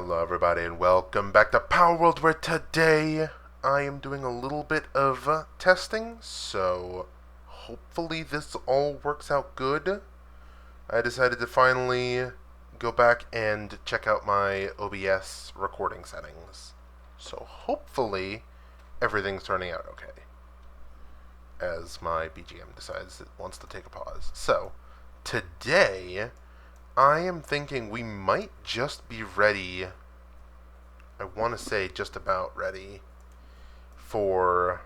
Hello everybody and welcome back to Palworld, where today I am doing a little bit of testing, so hopefully this all works out good. I decided to finally go back and check out my OBS recording settings. So hopefully everything's turning out okay, as my BGM decides it wants to take a pause. So today I am thinking we might just be ready. I want to say just about ready for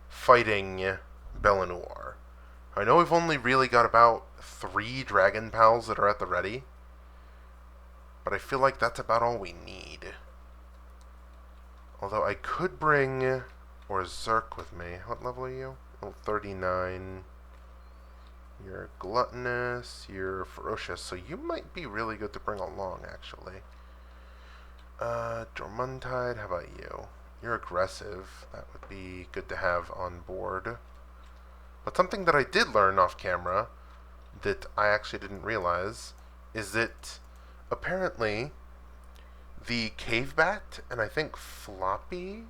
fighting Bellanor. I know we've only really got about 3 Dragon Pals that are at the ready, but I feel like that's about all we need. Although I could bring Zerk with me. What level are you? Oh, 39. You're gluttonous, you're ferocious, so you might be really good to bring along, actually. Dormuntide, how about you? You're aggressive. That would be good to have on board. But something that I did learn off camera that I actually didn't realize is that apparently the cave bat and I think Floppy,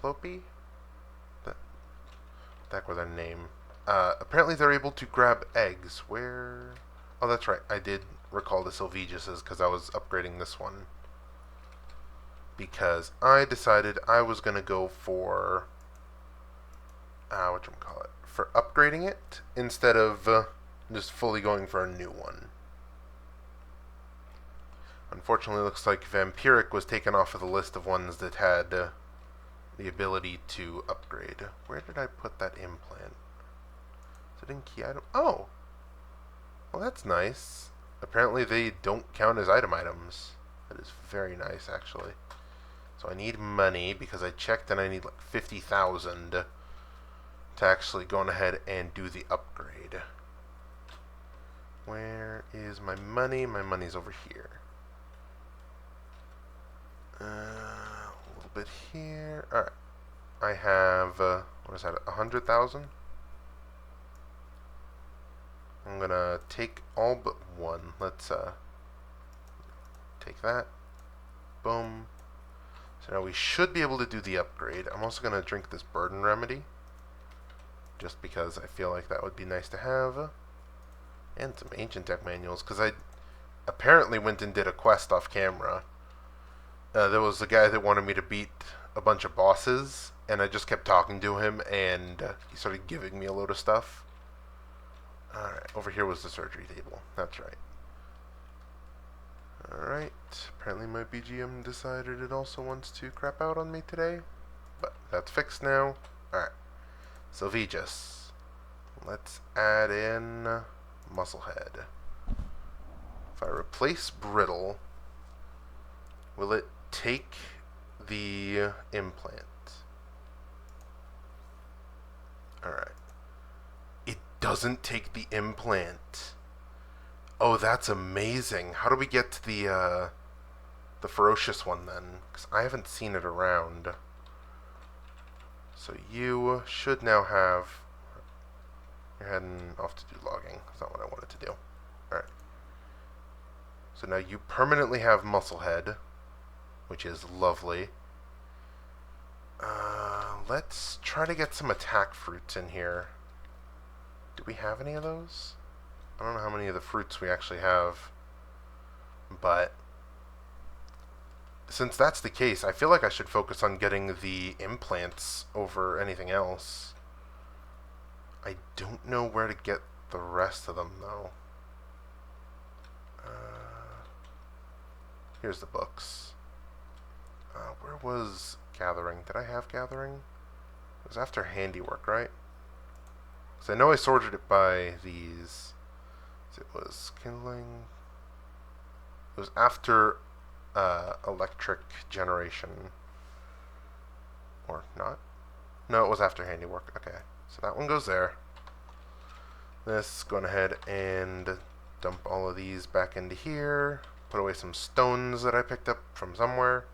the heck with their name. Apparently they're able to grab eggs. Where? Oh, that's right. I did recall the Sylveguses because I was upgrading this one. Because I decided I was going to go for... whatchamacallit? For upgrading it instead of just fully going for a new one. Unfortunately, it looks like Vampiric was taken off of the list of ones that had the ability to upgrade. Where did I put that implant? Is it in key item? Oh! Well, that's nice. Apparently they don't count as items. That is very nice, actually. So I need money, because I checked and I need like 50,000 to actually go on ahead and do the upgrade. Where is my money? My money's over here. A little bit here. Alright. I have, what is that, 100,000? I'm gonna take all but one. Let's take that. Boom. So now we should be able to do the upgrade. I'm also gonna drink this burden remedy, just because I feel like that would be nice to have. And some ancient deck manuals, because I apparently went and did a quest off camera. There was a guy that wanted me to beat a bunch of bosses, and I just kept talking to him, and he started giving me a load of stuff. Alright, over here was the surgery table. That's right. Alright, apparently my BGM decided it also wants to crap out on me today. But that's fixed now. Alright, Sylvegus. Let's add in Musclehead. If I replace Brittle, will it take the implant? Alright. Doesn't take the implant. Oh, that's amazing. How do we get to the ferocious one then? Because I haven't seen it around. So you should now have... You're heading off to do logging. That's not what I wanted to do. Alright. So now you permanently have Musclehead, which is lovely. Let's try to get some attack fruits in here. Do we have any of those? I don't know how many of the fruits we actually have. But since that's the case, I feel like I should focus on getting the implants over anything else. I don't know where to get the rest of them, though. Here's the books. Where was Gathering? Did I have Gathering? It was after Handiwork, right? So I know I sorted it by these. So it was Kindling. It was after Electric Generation. Or not? No, it was after Handiwork. Okay. So that one goes there. This, going ahead and dump all of these back into here. Put away some stones that I picked up from somewhere.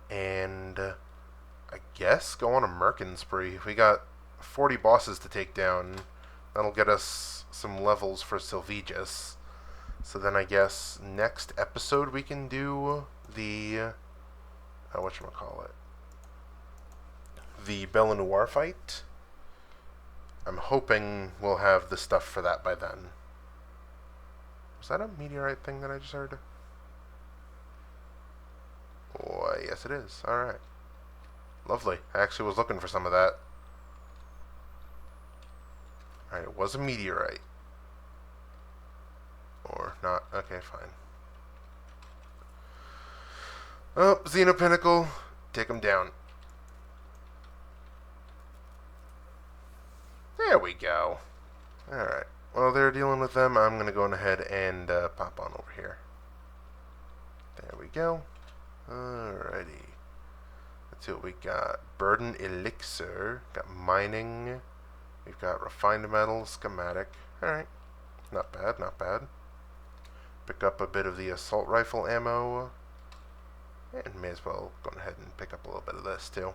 And I guess go on a Merkin spree. We got 40 bosses to take down. That'll get us some levels for Sylvegus. So then I guess next episode we can do the whatchamacallit, the Belle Noire fight. I'm hoping we'll have the stuff for that by then. Was that a meteorite thing that I just heard? Oh, yes it is. Alright. Lovely. I actually was looking for some of that. Alright, it was a meteorite. Or not. Okay, fine. Oh, Xenopinnacle. Take him down. There we go. Alright. While they're dealing with them, I'm going to go ahead and pop on over here. There we go. Alrighty. Let's see what we got. Burden Elixir. Got mining. We've got refined metal, schematic. Alright. Not bad, not bad. Pick up a bit of the assault rifle ammo. And may as well go ahead and pick up a little bit of this too.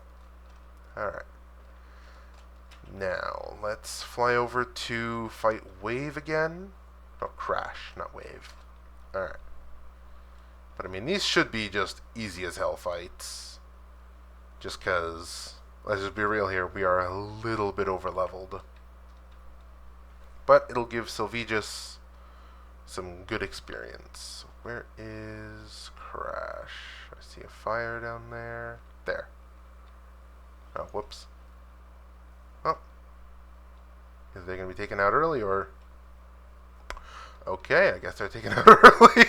Alright. Now, let's fly over to fight Wave again. Oh, Crash, not Wave. Alright. But I mean, these should be just easy as hell fights. Just because, let's just be real here, we are a little bit over leveled. But it'll give Sylvegus some good experience. Where is Crash? I see a fire down there. There. Oh, whoops. Oh. Is they going to be taken out early, or... Okay, I guess they're taken out early.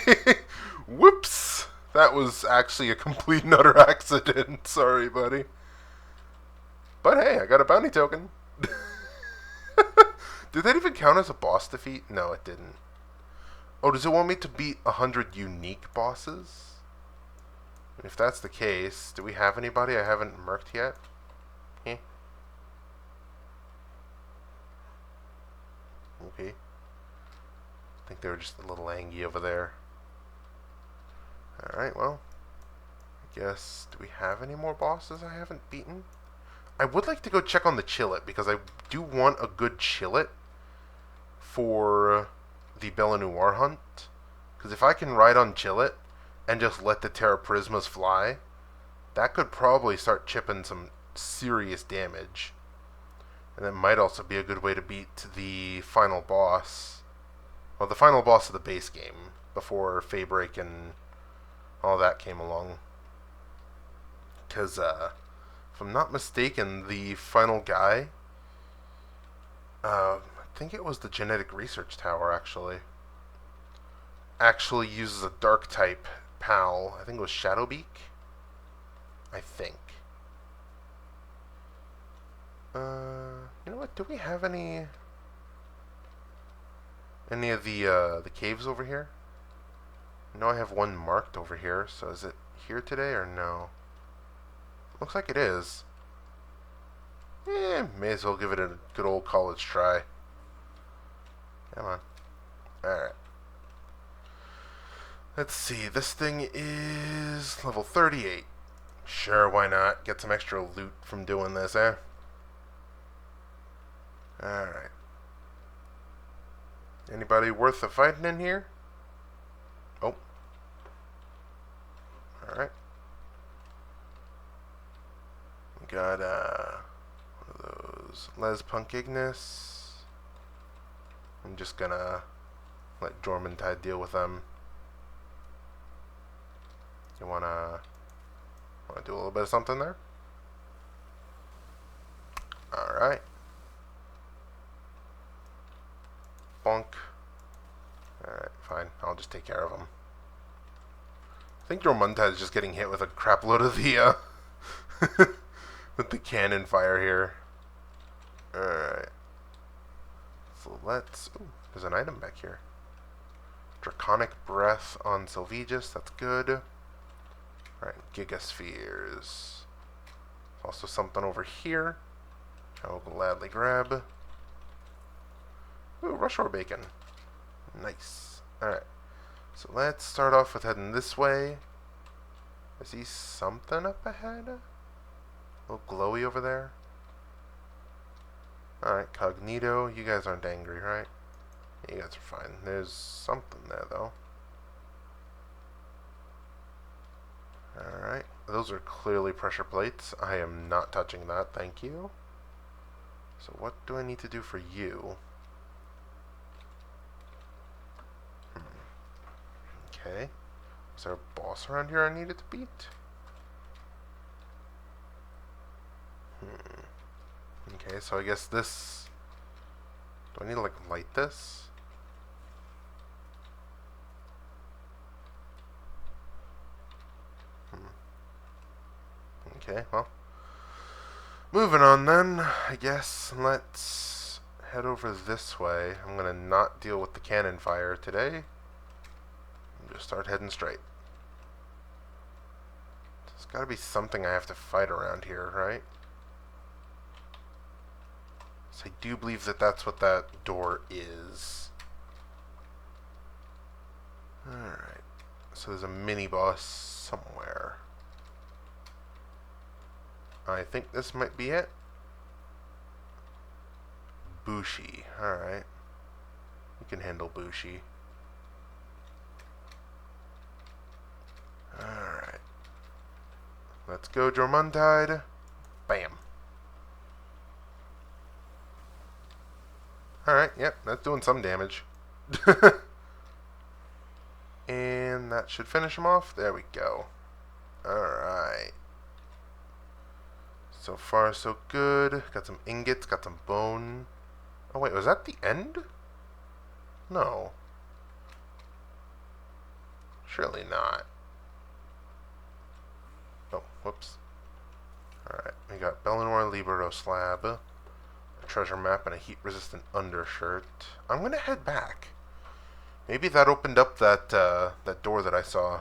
Whoops! That was actually a complete and utter accident. Sorry, buddy. But hey, I got a bounty token. Did that even count as a boss defeat? No, it didn't. Oh, does it want me to beat 100 unique bosses? If that's the case, do we have anybody I haven't murked yet? Okay. I think they were just a little angry over there. Alright, well. I guess, do we have any more bosses I haven't beaten? I would like to go check on the Chillet, because I do want a good Chillet for the Belle Noire hunt. Because if I can ride on Chillet and just let the Terra Prismas fly, that could probably start chipping some serious damage. And it might also be a good way to beat the final boss. Well, the final boss of the base game, before Faybreak and all that came along. Because, if I'm not mistaken, the final guy, I think it was the Genetic Research Tower, actually uses a dark type PAL. I think it was Shadowbeak. I think. You know what? Do we have any of the caves over here? I know I have one marked over here. So is it here today or no? Looks like it is. May as well give it a good old college try. Come on. Alright. Let's see. This thing is level 38. Sure, why not? Get some extra loot from doing this, eh? Alright. Anybody worth the fighting in here? Oh. Alright. We got, one of those Les Punk Ignis. I'm just gonna let Jormuntide deal with them. You wanna do a little bit of something there? Alright. Bonk. Alright, fine. I'll just take care of him. I think Jormuntide is just getting hit with a crap load of the, with the cannon fire here. Alright. So let's... Ooh, there's an item back here. Draconic Breath on Sylvegus. That's good. Alright, Gigaspheres. Also something over here. I will gladly grab. Ooh, Rushore Bacon. Nice. Alright. So let's start off with heading this way. I see something up ahead. A little glowy over there. Alright, Cognito. You guys aren't angry, right? You guys are fine. There's something there, though. those are clearly pressure plates. I am not touching that, thank you. So what do I need to do for you? Okay. Is there a boss around here I needed to beat? Okay, so I guess this... Do I need to, like, light this? Okay, well. Moving on then, I guess. Let's head over this way. I'm gonna not deal with the cannon fire today. And just start heading straight. There's gotta be something I have to fight around here, right? So I do believe that that's what that door is. Alright. So there's a mini-boss somewhere. I think this might be it. Bushi. Alright. We can handle Bushi. Alright. Let's go, Jormungandr. Bam. Alright, yep, that's doing some damage. And that should finish him off. There we go. Alright. So far, so good. Got some ingots, got some bone. Oh, wait, was that the end? No. Surely not. Oh, whoops. Alright, we got Bellinor Libero Slab, a treasure map, and a heat-resistant undershirt. I'm gonna head back. Maybe that opened up that, that door that I saw.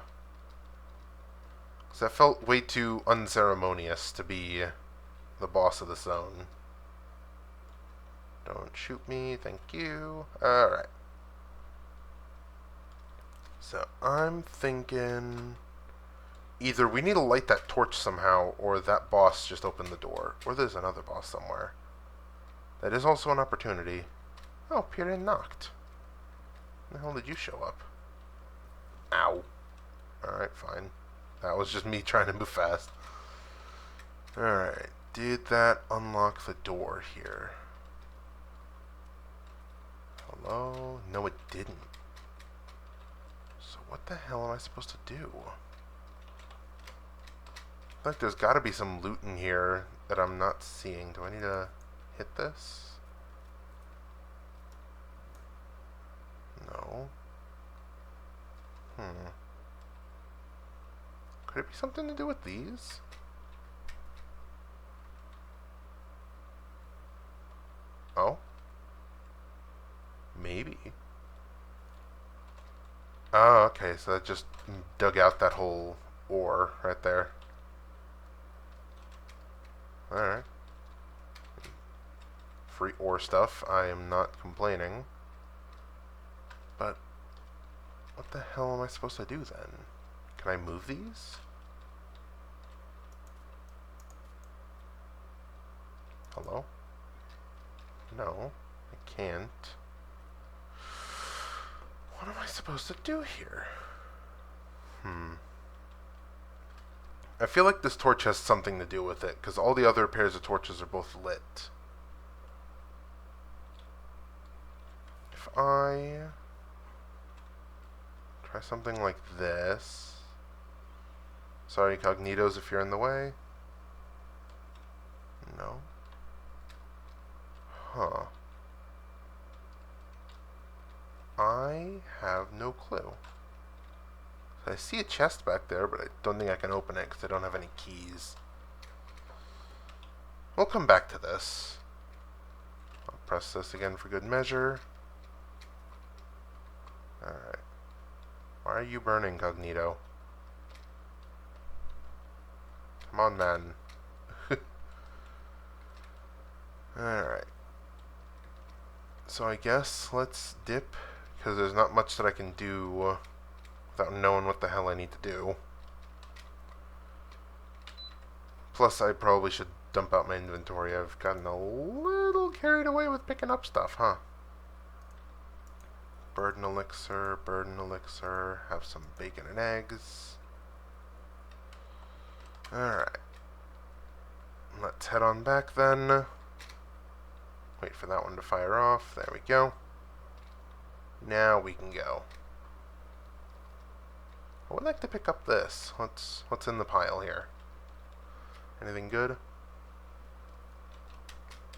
Because that felt way too unceremonious to be the boss of the zone. Don't shoot me, thank you. Alright. So, I'm thinking... Either we need to light that torch somehow, or that boss just opened the door. Or there's another boss somewhere. That is also an opportunity. Oh, Pirin knocked. When the hell did you show up? Ow. Alright, fine. That was just me trying to move fast. Alright. Did that unlock the door here? Hello? No, it didn't. So what the hell am I supposed to do? I feel like there's got to be some loot in here that I'm not seeing. Do I need to hit this? No. Could it be something to do with these? Oh? Maybe. Oh, okay, so that just dug out that whole ore right there. Alright. Free ore stuff, I am not complaining. But, what the hell am I supposed to do then? Can I move these? Hello? No, I can't. What am I supposed to do here? I feel like this torch has something to do with it, because all the other pairs of torches are both lit. If I try something like this... Sorry, Cognitos, if you're in the way. No. Huh. I have no clue. I see a chest back there, but I don't think I can open it because I don't have any keys. We'll come back to this. I'll press this again for good measure. Alright. Why are you burning, Cognito? Come on, man. Alright. So I guess let's dip, because there's not much that I can do without knowing what the hell I need to do. Plus, I probably should dump out my inventory. I've gotten a little carried away with picking up stuff, huh? Burden elixir, have some bacon and eggs. Alright. Let's head on back then. Wait for that one to fire off. There we go. Now we can go. I would like to pick up this. What's in the pile here? Anything good?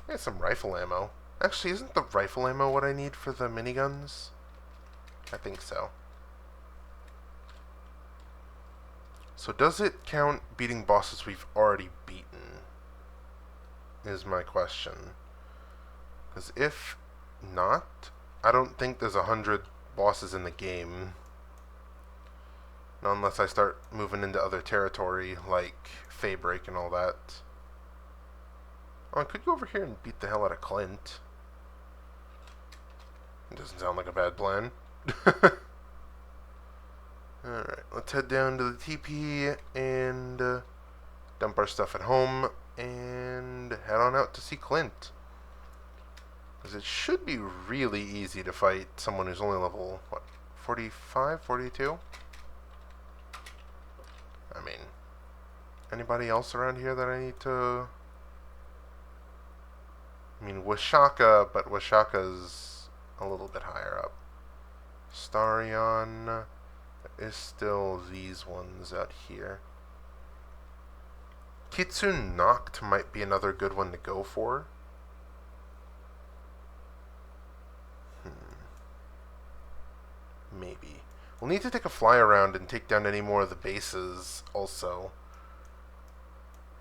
There's some rifle ammo. Actually, isn't the rifle ammo what I need for the miniguns? I think so. So does it count beating bosses we've already beaten? Is my question. Because if not, I don't think there's 100 bosses in the game. Unless I start moving into other territory, like Faybreak and all that. Oh, I could go over here and beat the hell out of Clint. It doesn't sound like a bad plan. Alright, let's head down to the TP and dump our stuff at home and head on out to see Clint. Because it should be really easy to fight someone who's only level, what, 45, 42? I mean, anybody else around here that I need to... I mean, Washaka, but Washaka's a little bit higher up. Starion is still these ones out here. Kitsune Noct might be another good one to go for. Maybe. We'll need to take a fly around and take down any more of the bases also.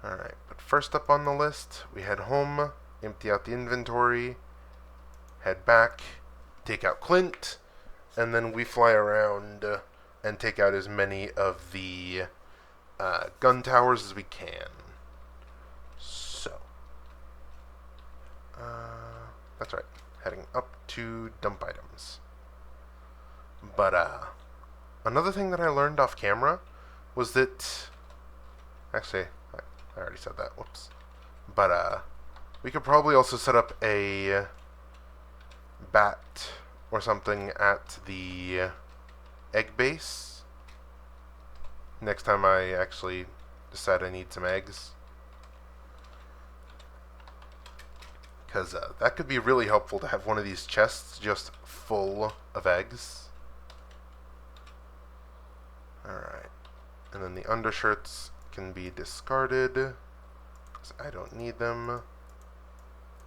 Alright, but first up on the list, we head home, empty out the inventory, head back, take out Clint, and then we fly around and take out as many of the gun towers as we can. So, that's right, heading up to dump items. But another thing that I learned off camera was that, actually, I already said that, whoops. But we could probably also set up a bat or something at the egg base next time I actually decide I need some eggs. Because that could be really helpful to have one of these chests just full of eggs. Alright. And then the undershirts can be discarded, because I don't need them.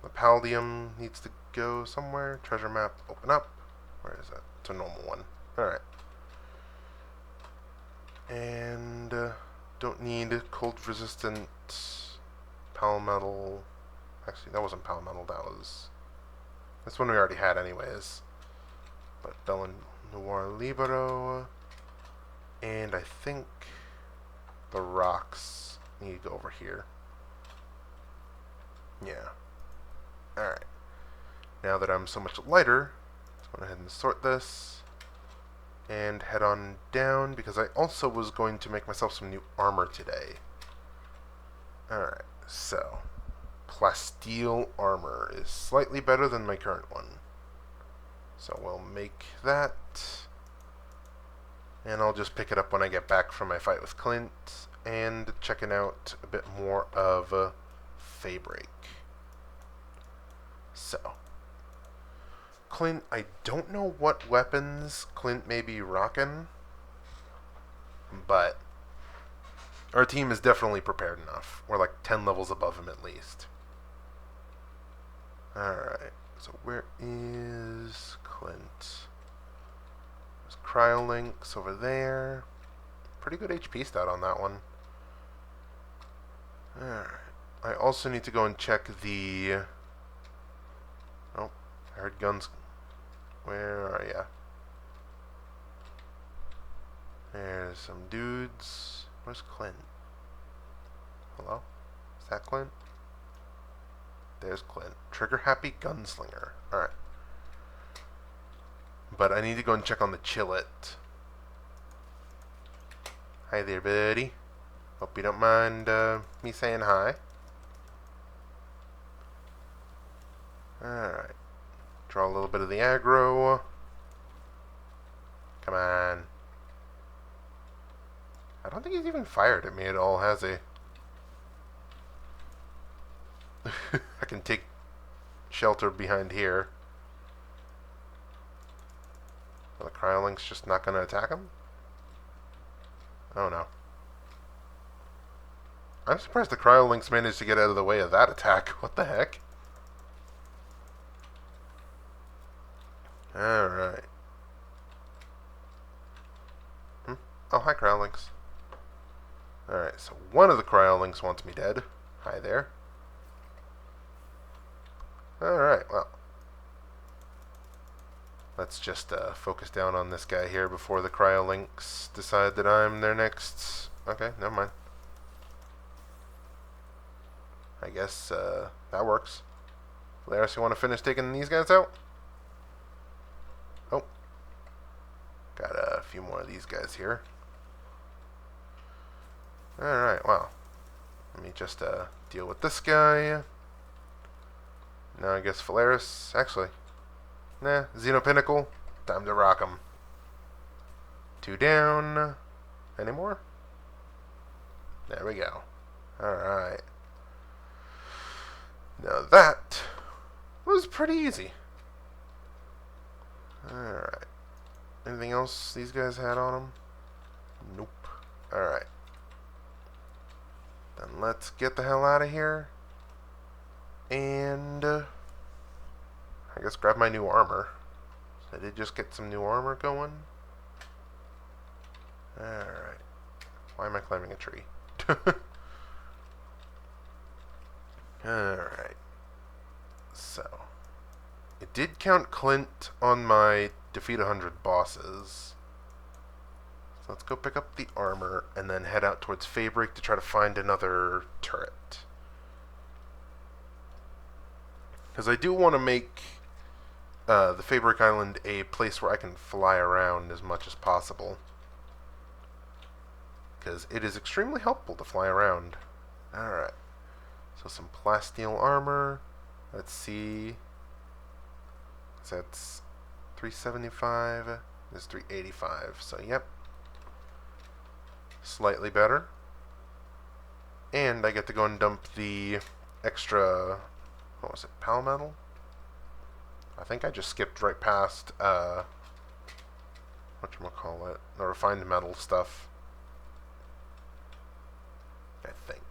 The Paldium needs to go somewhere. Treasure map, open up. Where is that? It's a normal one. Alright. And don't need cold resistant Palmetal. Actually, that wasn't Palmetal, that's one we already had anyways. But Bella Noir Libero. And I think the rocks need to go over here. Yeah. Alright. Now that I'm so much lighter, let's go ahead and sort this. And head on down, because I also was going to make myself some new armor today. Alright, so plasteel armor is slightly better than my current one. So we'll make that. And I'll just pick it up when I get back from my fight with Clint and checking out a bit more of Faybreak. So, Clint, I don't know what weapons Clint may be rocking, but our team is definitely prepared enough. We're like 10 levels above him at least. Alright, so where is Clint? There's Cryolinks over there. Pretty good HP stat on that one. Alright. I also need to go and check the... Oh, I heard guns. Where are ya? There's some dudes. Where's Clint? Hello? Is that Clint? There's Clint. Trigger happy gunslinger. Alright. But I need to go and check on the Chillet. Hi there, buddy. Hope you don't mind me saying hi. Alright. Draw a little bit of the aggro. Come on. I don't think he's even fired at me at all, has he? I can take shelter behind here. Are the cryolinks just not going to attack him? Oh no. I'm surprised the cryolinks managed to get out of the way of that attack. What the heck? Alright. Oh, hi cryolinks. Alright, so one of the cryolinks wants me dead. Hi there. Alright, well. Let's just focus down on this guy here before the cryolinks decide that I'm their next... Okay, never mind. I guess that works. Polaris, you want to finish taking these guys out? Oh. Got a few more of these guys here. Alright, well. Let me just deal with this guy. Now I guess Polaris. Actually, nah, Xenopinnacle. Time to rock 'em. 2 down. Any more? There we go. Alright. Now that was pretty easy. Alright. Anything else these guys had on them? Nope. Alright. Then let's get the hell out of here. And I guess grab my new armor. So I did just get some new armor going. Alright. Why am I climbing a tree? Alright. So. It did count Clint on my defeat 100 bosses. So let's go pick up the armor and then head out towards Fabric to try to find another turret. Because I do want to make the Fabric Island a place where I can fly around as much as possible. Because it is extremely helpful to fly around. Alright. So some plasteel armor. Let's see. So that's 375. This is 385. So, yep. Slightly better. And I get to go and dump the extra... What was it? Palmetal? I think I just skipped right past, whatchamacallit? The refined metal stuff. I think.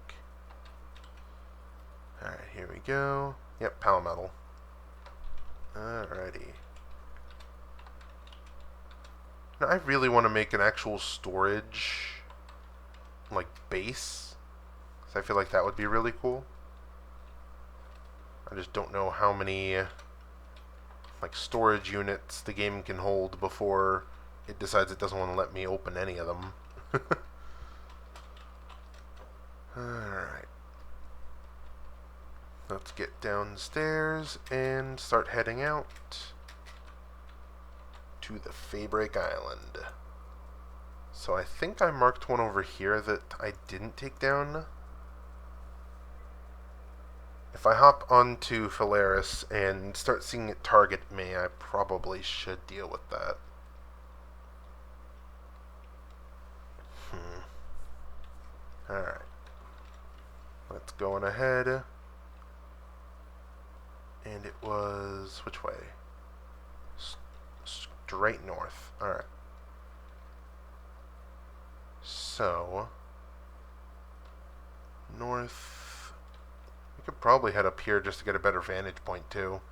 Alright, here we go. Yep, Palmetal. Alrighty. Now, I really want to make an actual storage, like, base. Because I feel like that would be really cool. I just don't know how many, like, storage units the game can hold before it decides it doesn't want to let me open any of them. Alright. Let's get downstairs and start heading out to the Fabric Island. So I think I marked one over here that I didn't take down. If I hop onto Phalaris and start seeing it target me, I probably should deal with that. Alright. Let's go on ahead. And it was... which way? Straight north. Alright. So... north... We could probably head up here just to get a better vantage point, too.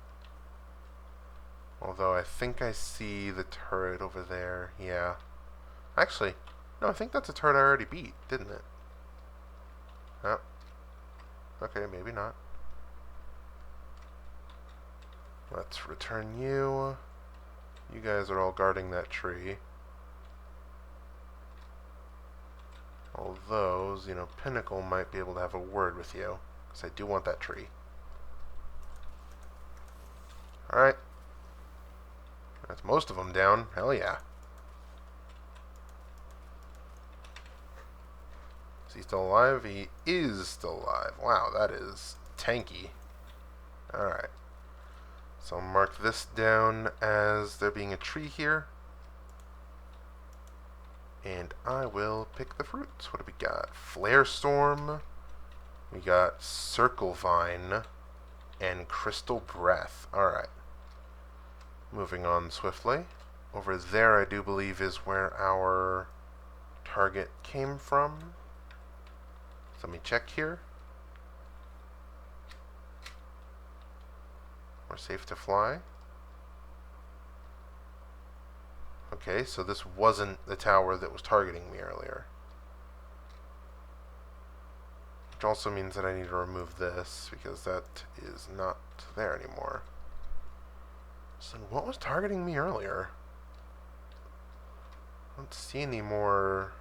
Although I think I see the turret over there. Yeah. Actually, no, I think that's a turret I already beat, didn't it? Oh. Okay, maybe not. Let's return you. You guys are all guarding that tree. Although, Pinnacle might be able to have a word with you. Because I do want that tree. Alright. That's most of them down. Hell yeah. Is he still alive? He is still alive. Wow, that is tanky. Alright. So I'll mark this down as there being a tree here. And I will pick the fruits. What do we got? Flare Storm. We got Circle Vine. and Crystal Breath. Alright. Moving on swiftly. Over there, I do believe, is where our target came from. So let me check here. We're safe to fly. Okay, so this wasn't the tower that was targeting me earlier. Which also means that I need to remove this, because that is not there anymore. So what was targeting me earlier? I don't see any more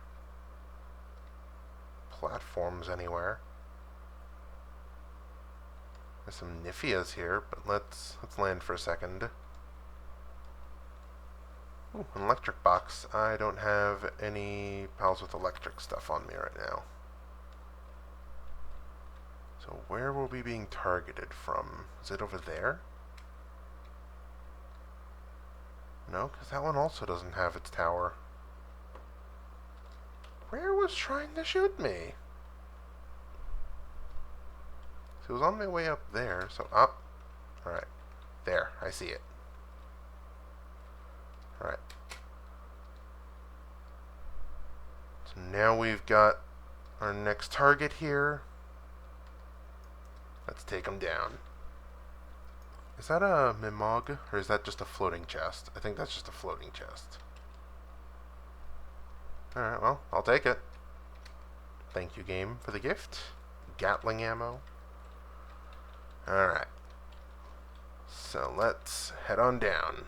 platforms anywhere. There's some Niffias here, but let's land for a second. Ooh, an electric box. I don't have any pals with electric stuff on me right now. So where will we be being targeted from? Is it over there? No, because that one also doesn't have its tower. Where was trying to shoot me? So it was on my way up there, so up. Alright. There, I see it. Alright. So now we've got our next target here. Let's take him down. Is that a Mimog, or is that just a floating chest? I think that's just a floating chest. Alright, well, I'll take it. Thank you, game, for the gift. Gatling ammo. Alright. So let's head on down.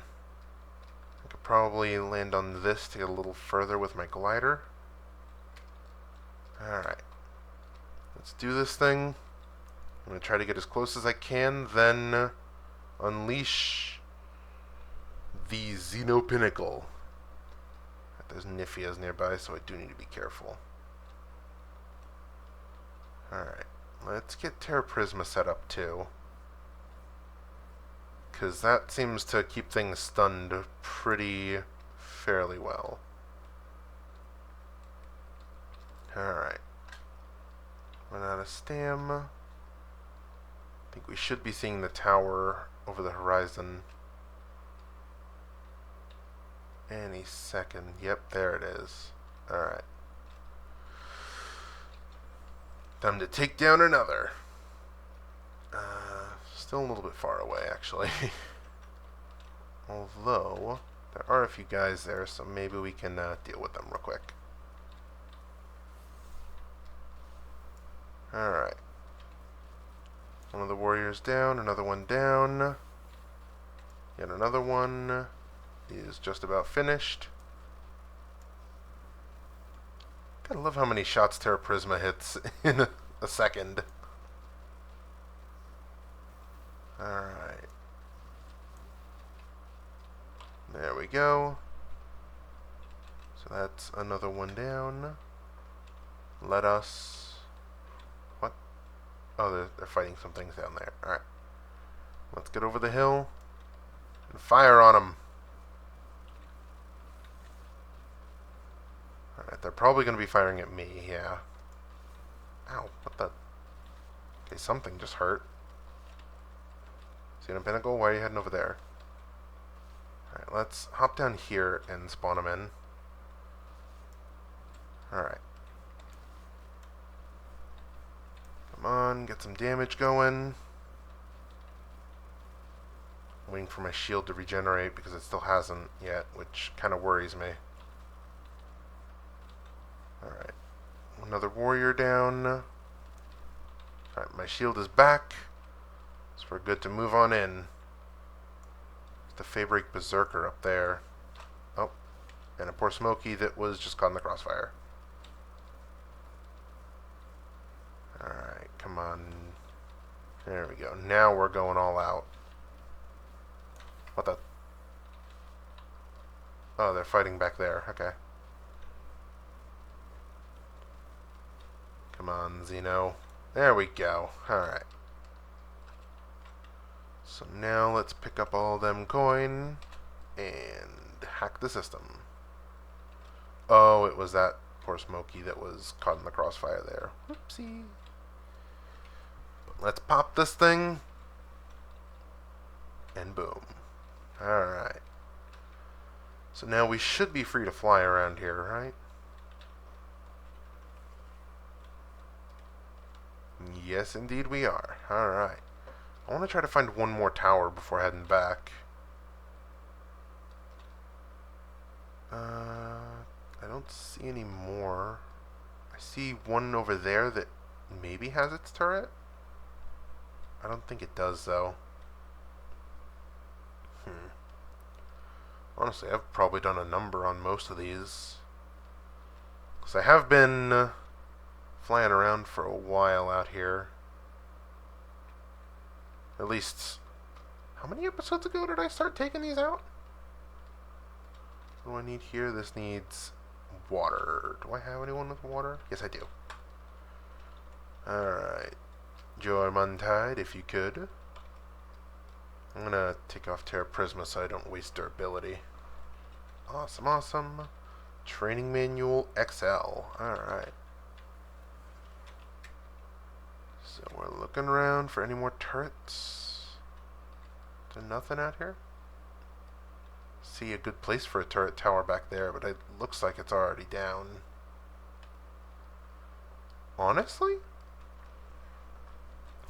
I could probably land on this to get a little further with my glider. Alright. Let's do this thing. I'm going to try to get as close as I can, then unleash the Xeno Pinnacle. There's Niffias nearby, so I do need to be careful. Alright, let's get Terra Prisma set up too, because that seems to keep things stunned pretty fairly well. Alright. Run out of stam. I think we should be seeing the tower over the horizon any second. Yep, there it is. Alright. Time to take down another. Still a little bit far away, actually. Although, there are a few guys there, so maybe we can deal with them real quick. Alright. One of the warriors down, another one down. Yet another one is just about finished. Gotta love how many shots Terra Prisma hits in a second. Alright. There we go. So that's another one down. Let us... What? Oh, they're fighting some things down there. Alright. Let's get over the hill and fire on them. Alright, they're probably going to be firing at me, yeah. Ow, what the... Okay, something just hurt. See a pinnacle? Why are you heading over there? Alright, let's hop down here and spawn them in. Alright. Come on, get some damage going. I'm waiting for my shield to regenerate because it still hasn't yet, which kind of worries me. Alright. Another warrior down. Alright, my shield is back. So we're good to move on in. It's the Fabric Berserker up there. Oh, and a poor Smokey that was just caught in the crossfire. Alright, come on. There we go. Now we're going all out. What the? Oh, they're fighting back there. Okay. Come on, Xeno. There we go. Alright. So now let's pick up all them coin and hack the system. Oh, it was that poor Smokey that was caught in the crossfire there. Whoopsie. But let's pop this thing And boom. Alright. So now we should be free to fly around here, right? Yes, indeed we are. Alright. I want to try to find one more tower before heading back. I don't see any more. I see one over there that maybe has its turret. I don't think it does, though. Honestly, I've probably done a number on most of these. Because I have been flying around for a while out here. At least, how many episodes ago did I start taking these out? What do I need here? This needs water. Do I have anyone with water? Yes, I do. Alright. Jormuntide, if you could. I'm gonna take off Terra Prisma so I don't waste durability. Awesome, awesome. Training Manual XL. Alright. So we're looking around for any more turrets. Is there nothing out here? See a good place for a turret tower back there, but it looks like it's already down. Honestly?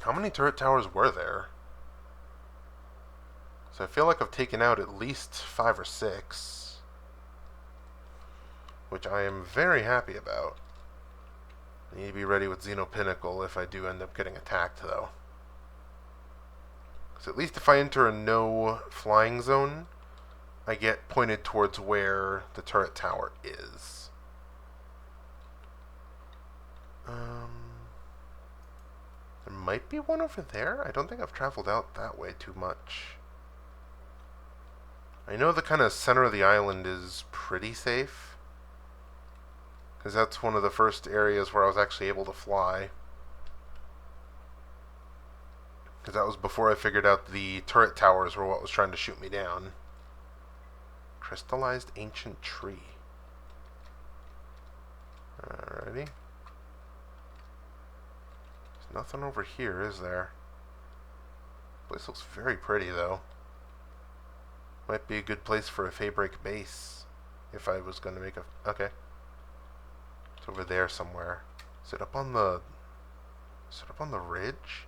How many turret towers were there? So I feel like I've taken out at least 5 or 6. Which I am very happy about. I need to be ready with Xeno Pinnacle if I do end up getting attacked, though. Because at least if I enter a no flying zone, I get pointed towards where the turret tower is. There might be one over there. I don't think I've traveled out that way too much. I know the kind of center of the island is pretty safe. Because that's one of the first areas where I was actually able to fly. Because that was before I figured out the turret towers were what was trying to shoot me down. Crystallized ancient tree. Alrighty. There's nothing over here, is there? This place looks very pretty, though. Might be a good place for a Fabric base. If I was going to make a... Okay. It's over there somewhere. Is it up on the... Is it up on the ridge?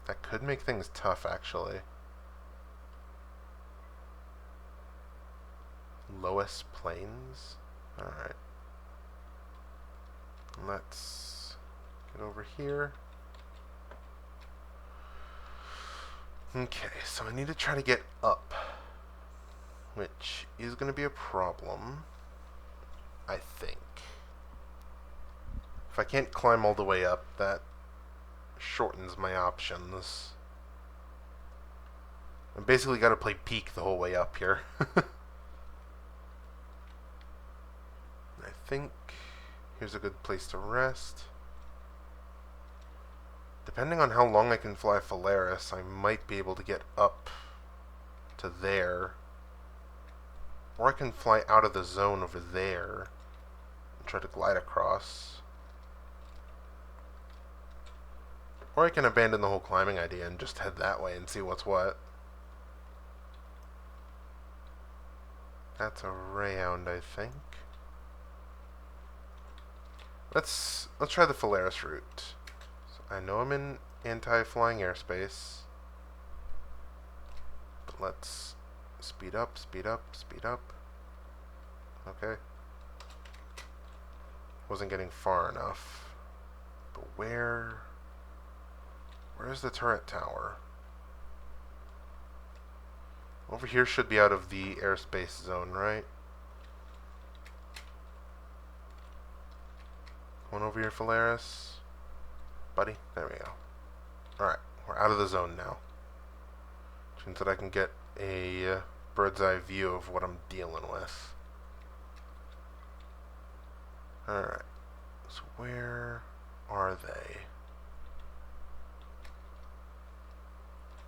That could make things tough, actually. Loess Plains? Alright. Let's get over here. Okay, so I need to try to get up. Which is going to be a problem, I think. If I can't climb all the way up, that shortens my options. I basically got to play peek the whole way up here. I think here's a good place to rest. Depending on how long I can fly Polaris, I might be able to get up to there. Or I can fly out of the zone over there and try to glide across. Or I can abandon the whole climbing idea and just head that way and see what's what. That's a Rayhound, I think. Let's try the Polaris route. So I know I'm in anti-flying airspace. But let's speed up, speed up, speed up. Okay. Wasn't getting far enough. But where's the turret tower? Over here should be out of the airspace zone, right? One over here, Polaris. Buddy, there we go. Alright, we're out of the zone now. Which means that I can get a bird's eye view of what I'm dealing with. Alright, so where are they?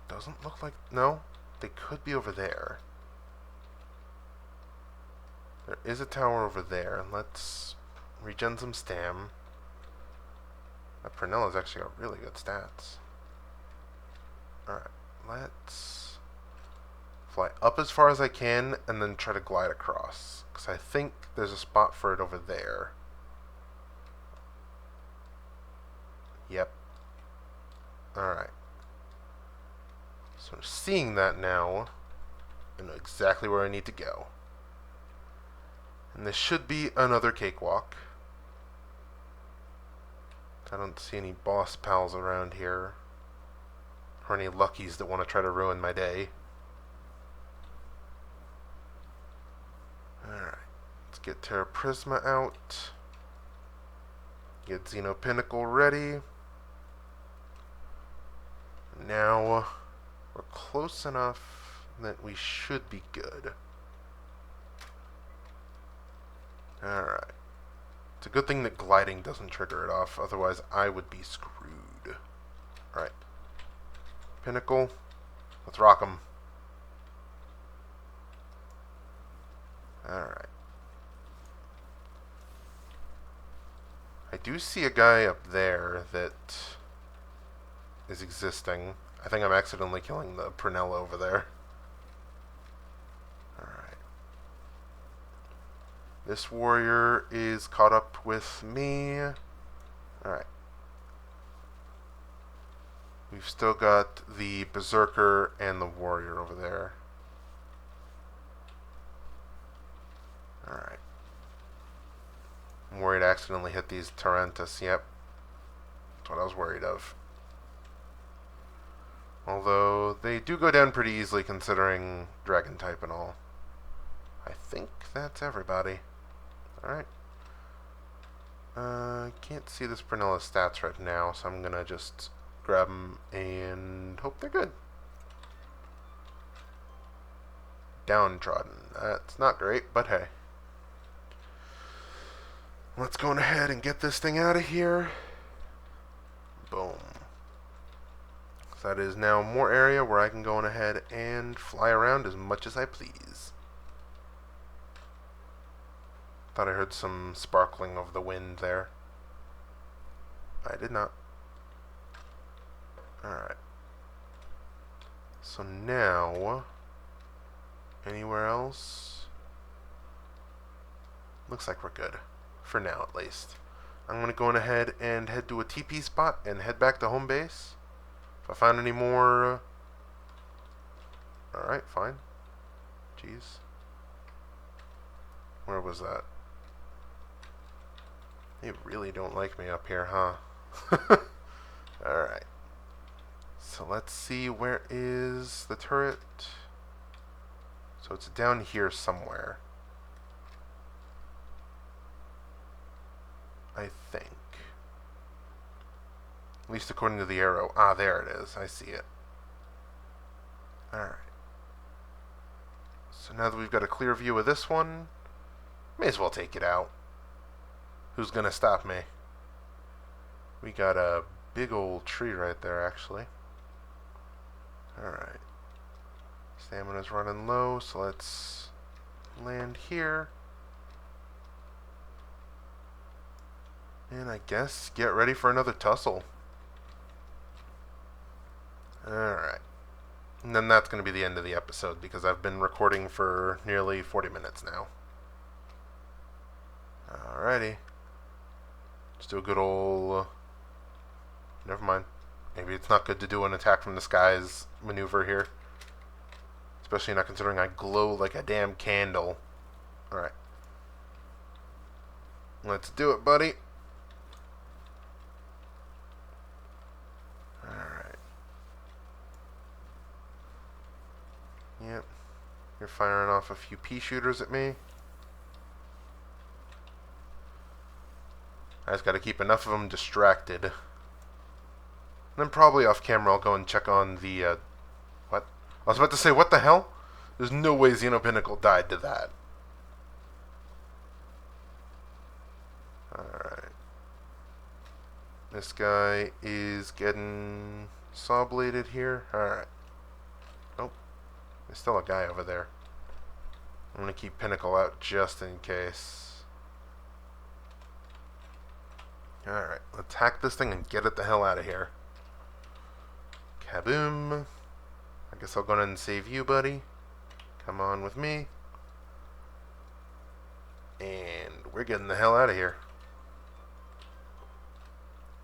Doesn't look like... No, they could be over there. There is a tower over there. Let's regen some stam. That Pernella's actually got really good stats. Alright, let's fly up as far as I can and then try to glide across. Because I think there's a spot for it over there. Yep. Alright. So seeing that now, I know exactly where I need to go. And this should be another cakewalk. I don't see any boss pals around here. Or any luckies that want to try to ruin my day. Alright. Let's get Terra Prisma out. Get Xeno Pinnacle ready. Now, we're close enough that we should be good. Alright. It's a good thing that gliding doesn't trigger it off, otherwise I would be screwed. Alright. Pinnacle. Let's rock 'em. Alright. I do see a guy up there that is existing. I think I'm accidentally killing the Prunella over there. Alright. This warrior is caught up with me. Alright. We've still got the Berserker and the warrior over there. Alright. I'm worried I accidentally hit these Tarantus. Yep. That's what I was worried of. Although, they do go down pretty easily considering dragon type and all. I think that's everybody. Alright. Can't see this Prunella stats right now, so I'm gonna just grab them and hope they're good. Downtrodden. That's not great, but hey. Let's go ahead and get this thing out of here. Boom. So that is now more area where I can go on ahead and fly around as much as I please. Thought I heard some sparkling of the wind there. I did not. Alright. So now, anywhere else? Looks like we're good. For now, at least. I'm going to go on ahead and head to a TP spot and head back to home base. If I find any more... Alright, fine. Jeez. Where was that? They really don't like me up here, huh? Alright. So let's see, where is the turret? So it's down here somewhere. I think. At least according to the arrow. Ah, there it is. I see it. Alright. So now that we've got a clear view of this one, may as well take it out. Who's gonna stop me? We got a big old tree right there, actually. Alright. Stamina's running low, so let's land here. And I guess get ready for another tussle. Alright. And then that's going to be the end of the episode because I've been recording for nearly 40 minutes now. Alrighty. Let's do a good old... Never mind. Maybe it's not good to do an attack from the skies maneuver here. Especially not considering I glow like a damn candle. Alright. Let's do it, buddy. Alright. Yep. You're firing off a few pea shooters at me. I just gotta keep enough of them distracted. And then probably off camera I'll go and check on the, what? I was about to say, what the hell? There's no way Xeno Pinnacle died to that. Alright. This guy is getting saw-bladed here. Alright. Nope. There's still a guy over there. I'm gonna keep Pinnacle out just in case. Alright, let's hack this thing and get it the hell out of here. Kaboom. I guess I'll go ahead and save you, buddy. Come on with me. And we're getting the hell out of here.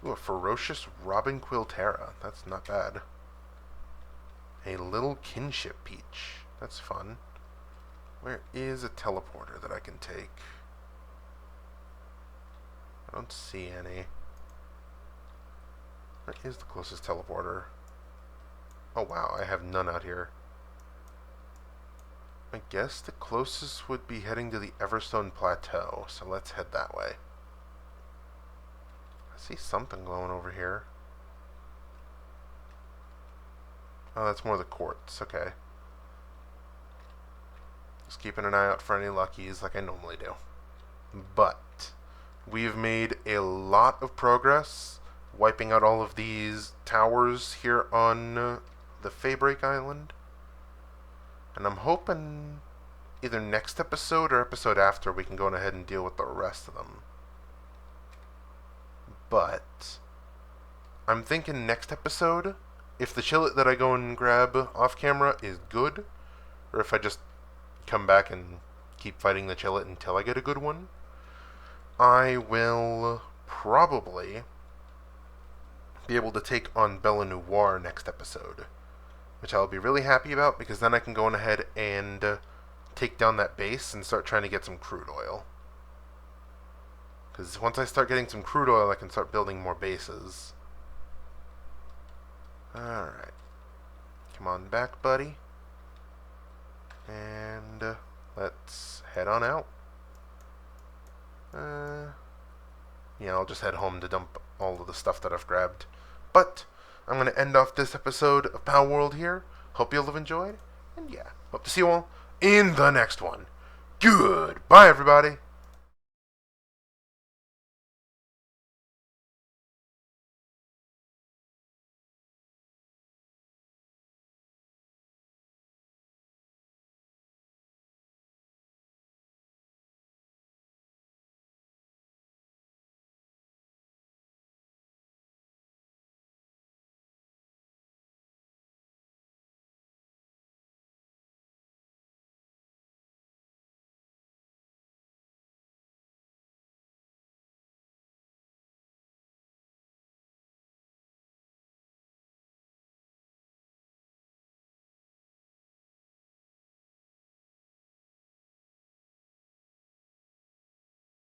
Ooh, a ferocious Robin Quiltera. That's not bad. A little kinship peach. That's fun. Where is a teleporter that I can take? I don't see any. Where is the closest teleporter? Oh wow, I have none out here. I guess the closest would be heading to the Everstone Plateau, so let's head that way. I see something glowing over here. Oh, that's more the quartz, okay. Just keeping an eye out for any luckies like I normally do. But we've made a lot of progress wiping out all of these towers here on the Faybreak Island. And I'm hoping either next episode or episode after we can go ahead and deal with the rest of them. But I'm thinking next episode, if the chillet that I go and grab off camera is good, or if I just come back and keep fighting the chillet until I get a good one, I will probably be able to take on Bella Noire next episode, which I'll be really happy about because then I can go on ahead and take down that base and start trying to get some crude oil. Because once I start getting some crude oil, I can start building more bases. Alright. Come on back, buddy. And let's head on out. Yeah, I'll just head home to dump all of the stuff that I've grabbed. But I'm going to end off this episode of Palworld here. Hope you'll have enjoyed. And yeah, hope to see you all in the next one. Goodbye, everybody.